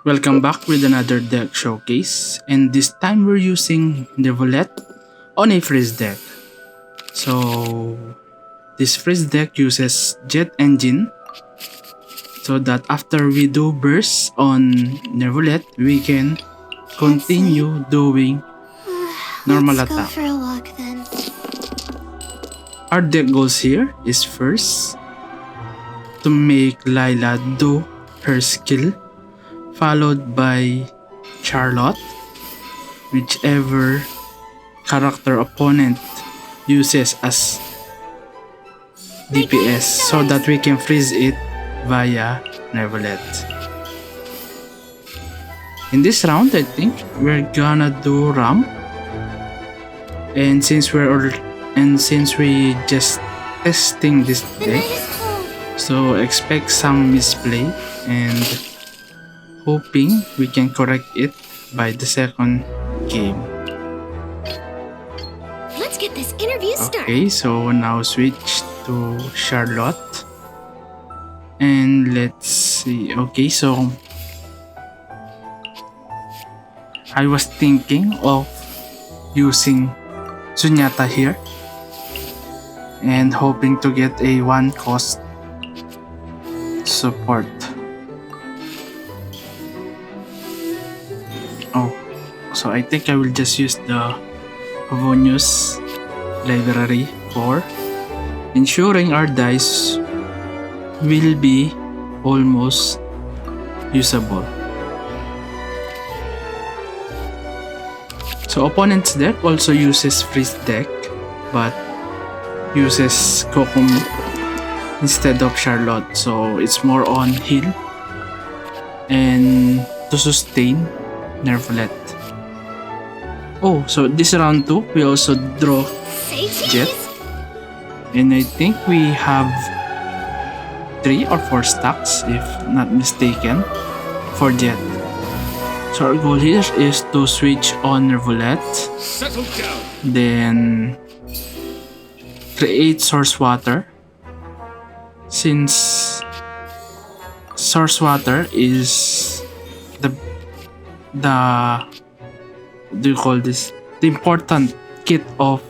Welcome back with another deck showcase, and this time we're using Neuvillette on a freeze deck. So this freeze deck uses Jet Engine so that after we do burst on Neuvillette, we can continue doing normal Let's attack. go for a walk then. Our deck goals here is first to make Layla do her skill, followed by Charlotte, whichever character opponent uses as DPS, so that we can freeze it via Neuvillette. In this round, I think we're gonna do Ram, and since we just testing this The deck, night is cold. so expect some misplay and hoping we can correct it by the second game. Let's get this interview started. Okay, so now switch to Charlotte. And let's see. Okay, so I was thinking of using Sunyata here and hoping to get a one cost support. Oh, so I think I will just use the Havonius library for ensuring our dice will be almost usable. So opponent's deck also uses freeze deck but uses Kokomi instead of Charlotte, so it's more on heal and to sustain Neuvillette. Oh, so this round 2 we also draw Say Jet, cheese. and I think we have 3 or 4 stacks if not mistaken for Jet. So our goal here is to switch on Neuvillette, Settle down. then create source water, since source water is the what do you call this, the important kit of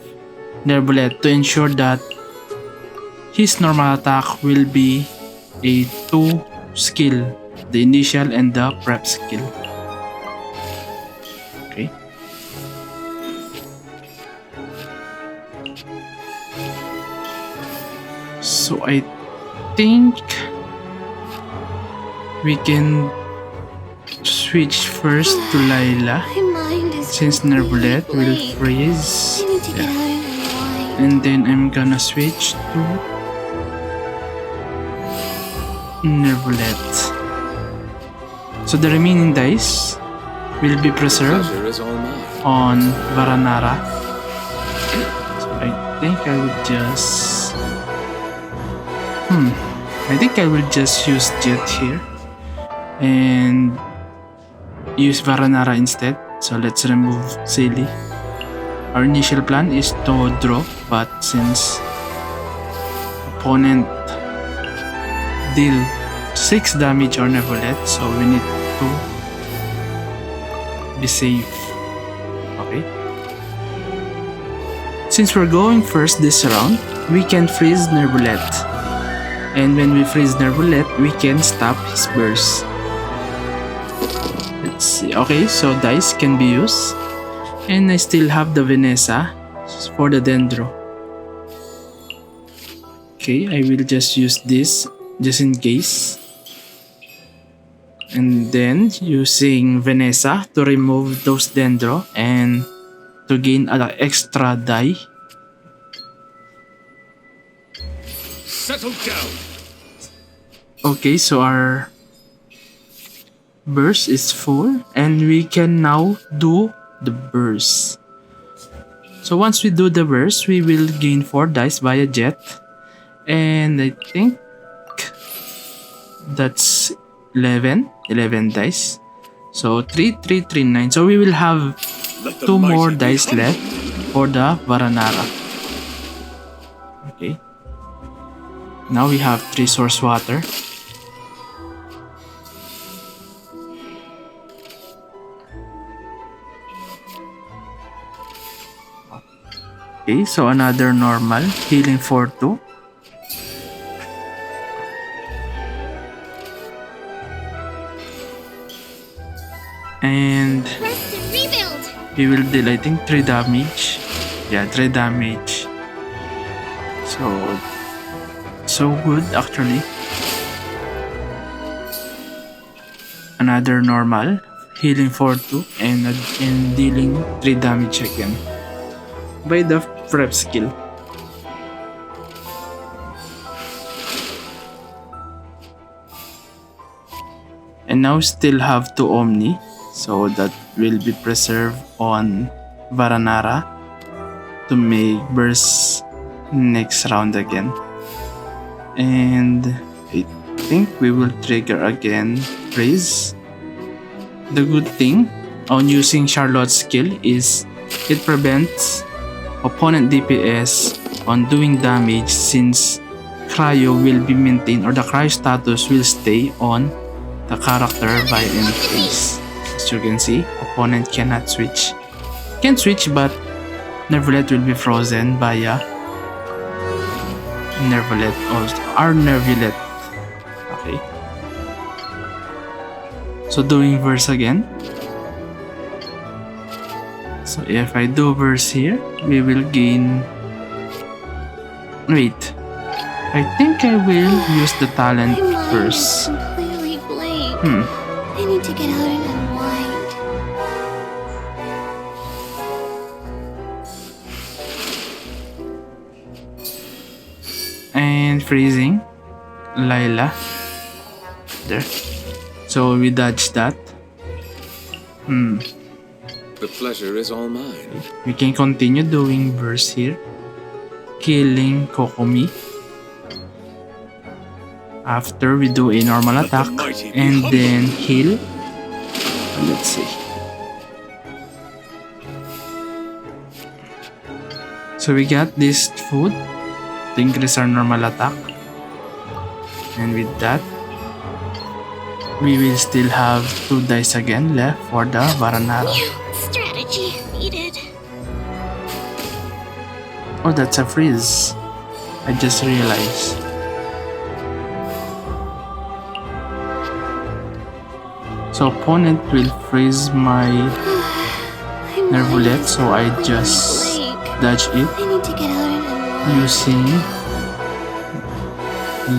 Neuvillette to ensure that his normal attack will be a 2 skill, the initial and the prep skill. Okay. So I think we can switch first to Layla, My mind is since Neuvillette will blank. freeze. I need to get Yeah. out of my mind. And then I'm gonna switch to Neuvillette. So the remaining dice will be preserved Pleasure is all mine. on Varanara. So I think I would just I think I will just use Jet here and use Varanara instead. So let's remove Silly. Our initial plan is to draw, but since opponent deal 6 damage on Neuvillette, so we need to be safe. Okay. Since we're going first this round, we can freeze Neuvillette. And when we freeze Neuvillette, we can stop his burst. Let's see. Okay, so dice can be used. And I still have the Vanessa for the Dendro. Okay, I will just use this just in case. And then using Vanessa to remove those Dendro and to gain an extra die. Settle down. Okay, so our burst is full and we can now do the burst. So once we do the burst, we will gain 4 dice via Jet, and I think that's 11 dice. So 3, 3, 3, 9. So we will have Let the 2 more mighty be dice left for the Varanara. Okay. Now we have 3 source water. Okay, so another normal healing for 2. And Rest and rebuild. we will deal, I think, 3 damage. Yeah, 3 damage. So good actually. Another normal healing for 2 and dealing 3 damage again by the prep skill. And now still have 2 Omni, so that will be preserved on Varanara to make burst next round again. And I think we will trigger again Freeze. The good thing on using Charlotte's skill is it prevents opponent DPS on doing damage, since cryo will be maintained, or the cryo status will stay on the character by any phase. As you can see, opponent cannot switch. Can switch, but Neuvillette will be frozen via Neuvillette, also our Neuvillette. Okay. So doing verse again. So if I do verse here, we will gain. Wait. I think I will use the talent My mind first. is completely blank. Hmm. I need to get out and unwind. And freezing Layla there, so we dodge that. The pleasure is all mine. We can continue doing burst here, killing Kokomi after we do a normal Let the attack mighty be and humbled. then heal. Let's see. So we got this food to increase our normal attack, and with that we will still have 2 dice again left for the Varanara. New strategy needed. Oh, that's a freeze. I just realized. So opponent will freeze my Neuvillette, so I just dodge it I need to get out and unwind. using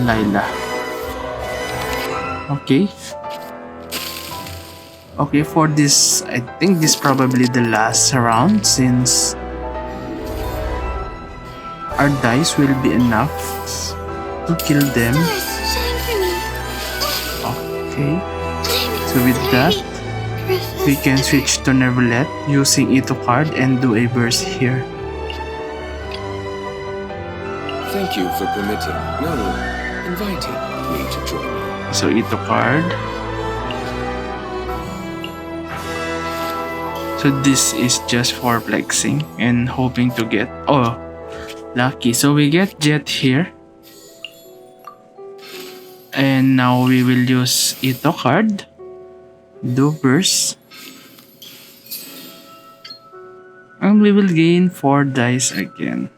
Layla. Okay. Okay, for this, I think this probably the last round, since our dice will be enough to kill them. Stars, shine for me. Okay. I'm So with that, sorry, we can Professor. switch to Neuvillette using Ito card and do a burst here. Thank you for permitting, no, inviting me to join you. So Ito card. So this is just for flexing and hoping to get, oh, lucky. So we get Jet here. And now we will use Ito card. Do burst. And we will gain 4 dice again.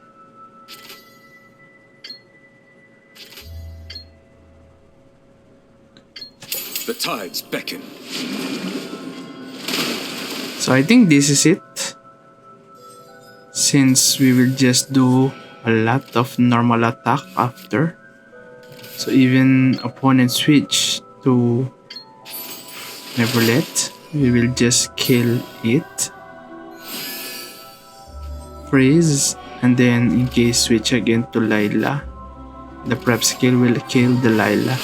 The tides beckon. So I think this is it. Since we will just do a lot of normal attack after. So even opponent switch to Neuvillette, we will just kill it. Freeze, and then in case switch again to Layla, the prep skill will kill the Layla.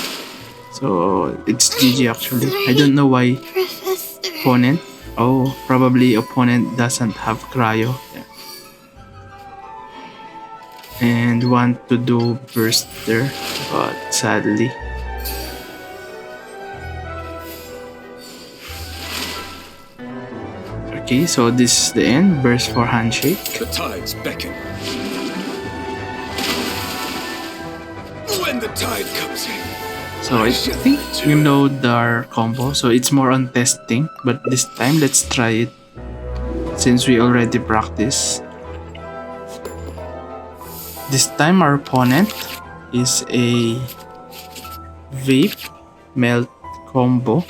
So it's GG actually. I don't know why Professor. opponent. Oh, probably opponent doesn't have cryo. Yeah. And want to do burst there, but sadly. Okay, so this is the end. Burst for handshake. The tides beckon. When the tide comes in, So I think you know our combo, so it's more on testing, but this time let's try it since we already practice. This time our opponent is a vape melt combo.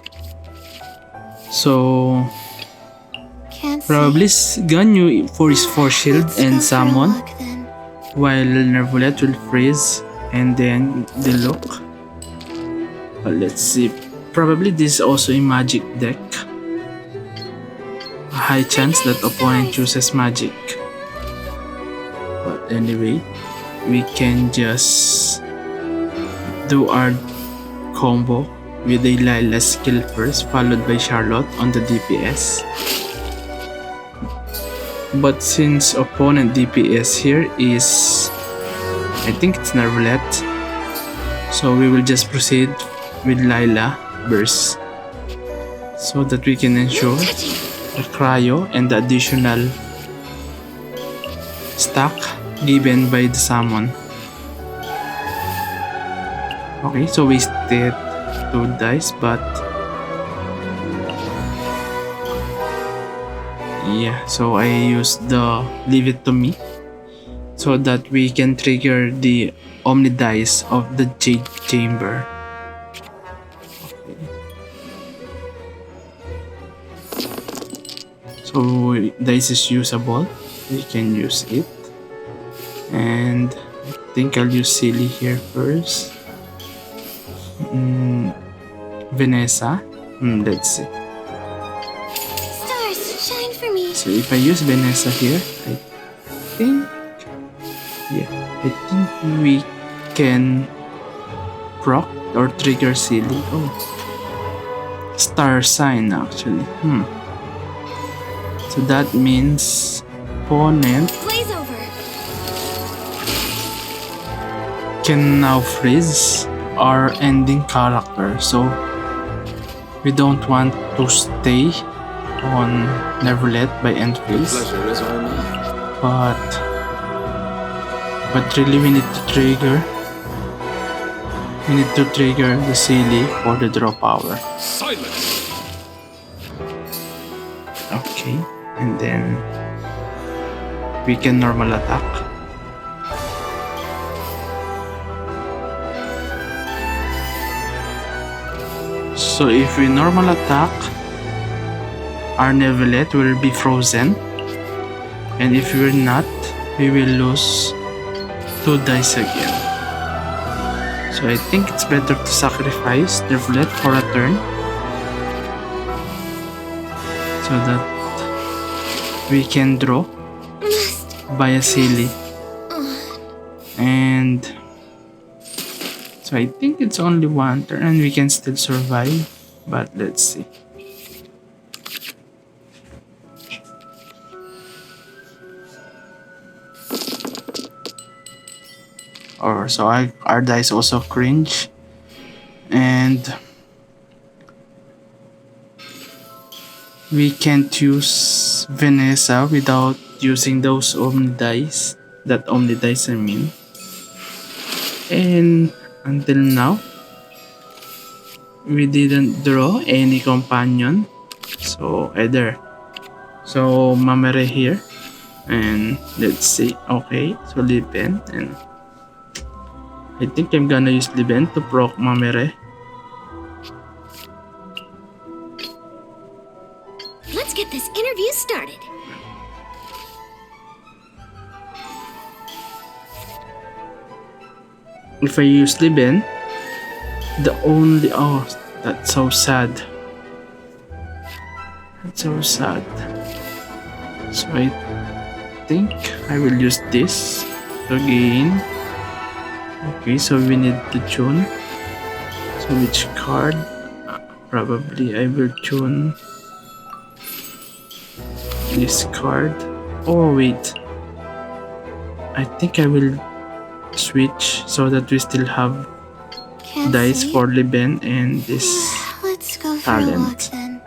So Can't probably Ganyu for his force shield Let's go and for a summon, walk then. while Neuvillette will freeze and then the look. Let's see. Probably this is also a magic deck. A high chance that opponent chooses magic. But anyway, we can just do our combo with a Layla skill first, followed by Charlotte on the DPS. But since opponent DPS here is, I think it's Neuvillette, so we will just proceed with Layla burst so that we can ensure the cryo and the additional stack given by the summon. Okay, so we wasted 2 dice, but yeah, so I used the leave it to me so that we can trigger the Omni dice of the Jade Chamber. So dice is usable, we can use it, and I think I'll use Silly here first. Vanessa, let's see. Stars, shine for me. So if I use Vanessa here, I think we can proc or trigger Silly. Oh, star sign actually. So that means opponent Blaze over. can now freeze our ending character. So we don't want to stay on Neuvillette by end phase, Pleasure is all mine. but really we need to trigger the Silly for the draw power. Silence! Okay, and then we can normal attack. So if we normal attack, our Neuvillette will be frozen, and if we're not, we will lose 2 dice again. So I think it's better to sacrifice Neuvillette for a turn, so that we can draw by a Silly. And so I think it's only 1 turn and we can still survive, but let's see. So our dice also cringe, and we can't use Vanessa without using those Omni dice. That Omni dice, I mean. And until now, we didn't draw any companion. So Mamere here, and let's see. Okay, so Liben, and I think I'm gonna use Liben to proc Mamere. Let's get this interview started. If I use Liben, that's so sad. That's so sad. So I think I will use this to gain. Okay, so we need to tune. So which card? Probably I will tune this card. Oh wait, I think I will switch so that we still have Can't dice see. for Liben and this Let's go for a talent. walk then.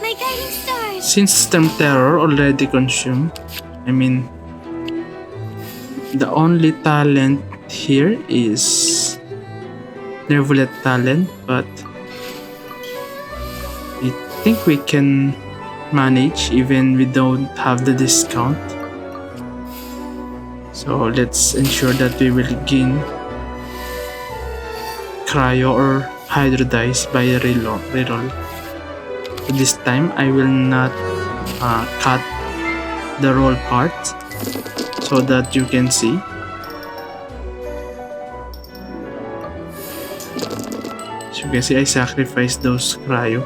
My guiding stars. Since Storm Terror already consumed, I mean, the only talent here is Neuvillette talent, but I think we can manage even we don't have the discount. So let's ensure that we will gain cryo or hydrodize by reroll. So this time I will not cut the roll part so that you can see. So you can see I sacrificed those cryo.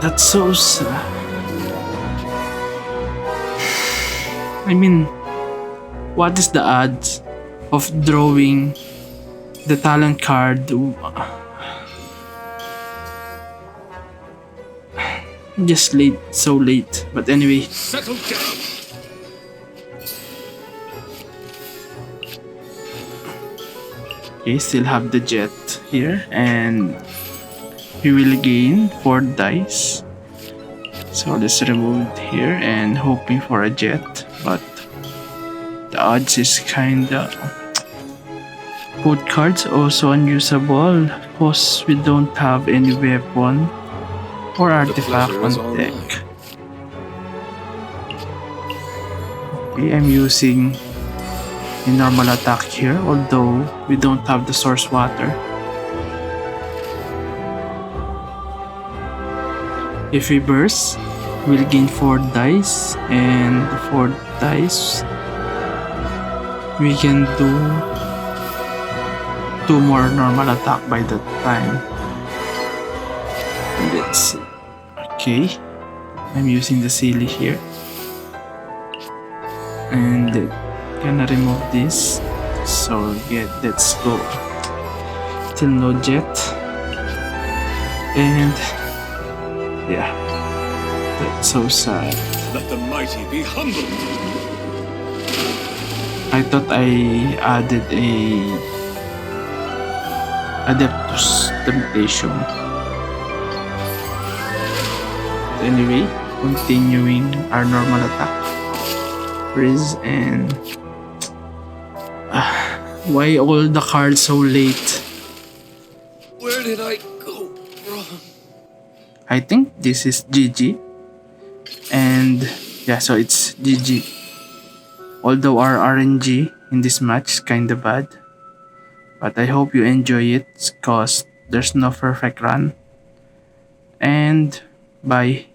That's so sad. I mean, what is the odds of drawing the talent card just late, so late? But anyway, Settle down. okay, still have the jet here, and we will gain 4 dice. So let's remove it here and hoping for a jet, but the odds is kinda. Both cards also unusable because we don't have any weapon or artifact pleasure on is all deck. mine. Okay, I'm using a normal attack here, although we don't have the source water. If we burst, we'll gain 4 dice, and the 4 dice we can do 2 more normal attack by that time. Let's see. Okay, I'm using the silly here, and gonna remove this. So yeah, let's go. Still no jet, and yeah, that's so sad. Let the mighty be humbled. I thought I added a Adeptus Temptation. Anyway, continuing our normal attack. Riz, and why all the cards so late? Where did I go wrong? I think this is GG, and yeah, so it's GG. Although our RNG in this match is kinda bad, but I hope you enjoy it cause there's no perfect run. And bye.